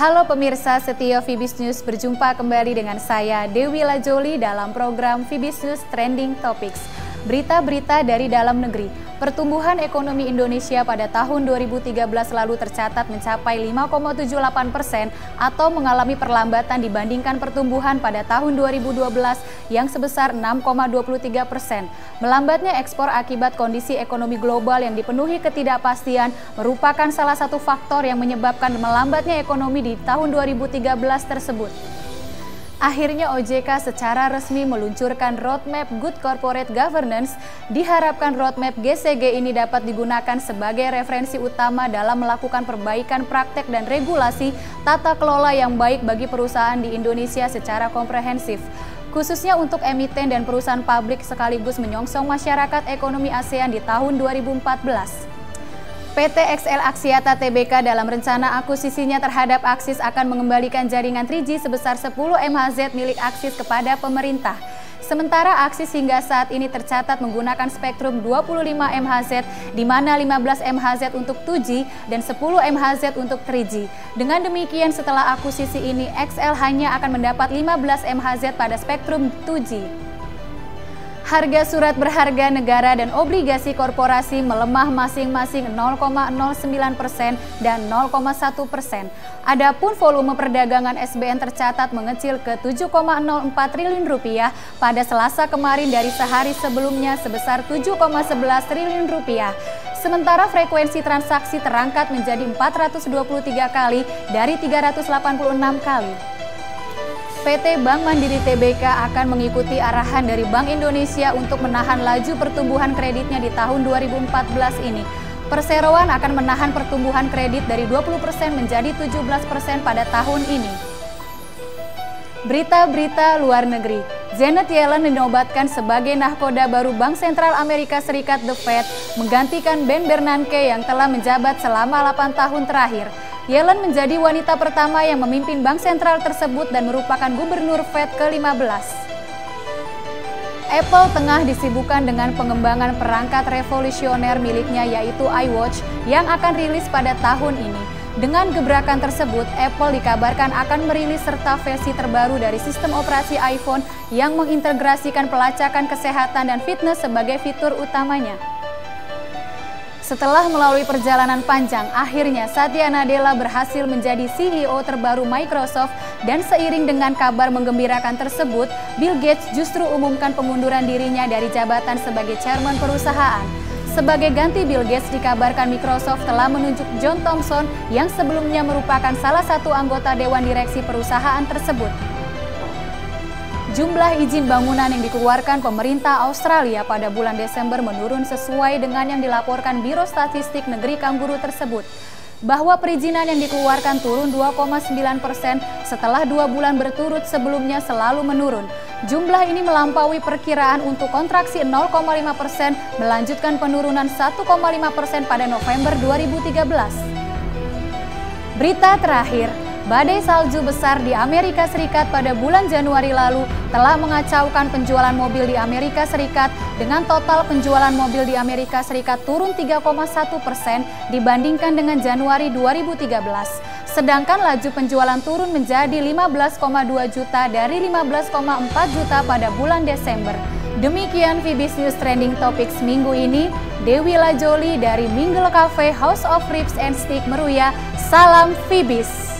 Halo pemirsa setia Fibis News, berjumpa kembali dengan saya Dewi Lajoli dalam program Fibis News Trending Topics. Berita-berita dari dalam negeri. Pertumbuhan ekonomi Indonesia pada tahun 2013 lalu tercatat mencapai 5,78% atau mengalami perlambatan dibandingkan pertumbuhan pada tahun 2012 yang sebesar 6,23%. Melambatnya ekspor akibat kondisi ekonomi global yang dipenuhi ketidakpastian merupakan salah satu faktor yang menyebabkan melambatnya ekonomi di tahun 2013 tersebut. Akhirnya OJK secara resmi meluncurkan Roadmap Good Corporate Governance. Diharapkan Roadmap GCG ini dapat digunakan sebagai referensi utama dalam melakukan perbaikan praktek dan regulasi tata kelola yang baik bagi perusahaan di Indonesia secara komprehensif, khususnya untuk emiten dan perusahaan publik sekaligus menyongsong masyarakat ekonomi ASEAN di tahun 2014. PT XL Axiata Tbk dalam rencana akuisisinya terhadap Axis akan mengembalikan jaringan 3G sebesar 10 MHz milik Axis kepada pemerintah. Sementara Axis hingga saat ini tercatat menggunakan spektrum 25 MHz, di mana 15 MHz untuk 2G dan 10 MHz untuk 3G. Dengan demikian, setelah akuisisi ini, XL hanya akan mendapat 15 MHz pada spektrum 2G. Harga surat berharga negara dan obligasi korporasi melemah masing-masing 0,09% dan 0,1%. Adapun volume perdagangan SBN tercatat mengecil ke 7,04 triliun rupiah pada Selasa kemarin dari sehari sebelumnya sebesar 7,11 triliun rupiah. Sementara frekuensi transaksi terangkat menjadi 423 kali dari 386 kali. PT Bank Mandiri Tbk akan mengikuti arahan dari Bank Indonesia untuk menahan laju pertumbuhan kreditnya di tahun 2014 ini. Perseroan akan menahan pertumbuhan kredit dari 20% menjadi 17% pada tahun ini. Berita-berita luar negeri. Janet Yellen dinobatkan sebagai nahkoda baru Bank Sentral Amerika Serikat The Fed, menggantikan Ben Bernanke yang telah menjabat selama 8 tahun terakhir. Yellen menjadi wanita pertama yang memimpin bank sentral tersebut dan merupakan gubernur Fed ke-15. Apple tengah disibukkan dengan pengembangan perangkat revolusioner miliknya yaitu iWatch yang akan rilis pada tahun ini. Dengan gebrakan tersebut, Apple dikabarkan akan merilis serta versi terbaru dari sistem operasi iPhone yang mengintegrasikan pelacakan kesehatan dan fitness sebagai fitur utamanya. Setelah melalui perjalanan panjang, akhirnya Satya Nadella berhasil menjadi CEO terbaru Microsoft dan seiring dengan kabar menggembirakan tersebut, Bill Gates justru umumkan pengunduran dirinya dari jabatan sebagai chairman perusahaan. Sebagai ganti Bill Gates, dikabarkan Microsoft telah menunjuk John Thompson yang sebelumnya merupakan salah satu anggota dewan direksi perusahaan tersebut. Jumlah izin bangunan yang dikeluarkan pemerintah Australia pada bulan Desember menurun sesuai dengan yang dilaporkan Biro Statistik Negeri Kangguru tersebut, bahwa perizinan yang dikeluarkan turun 2,9% setelah 2 bulan berturut sebelumnya selalu menurun. Jumlah ini melampaui perkiraan untuk kontraksi 0,5%, melanjutkan penurunan 1,5% pada November 2013. Berita terakhir. Badai salju besar di Amerika Serikat pada bulan Januari lalu telah mengacaukan penjualan mobil di Amerika Serikat dengan total penjualan mobil di Amerika Serikat turun 3,1% dibandingkan dengan Januari 2013. Sedangkan laju penjualan turun menjadi 15,2 juta dari 15,4 juta pada bulan Desember. Demikian Fibis News Trending Topics minggu ini. Dewi Lajoli dari Mingle Cafe House of Ribs and Steak Meruya. Salam Fibis.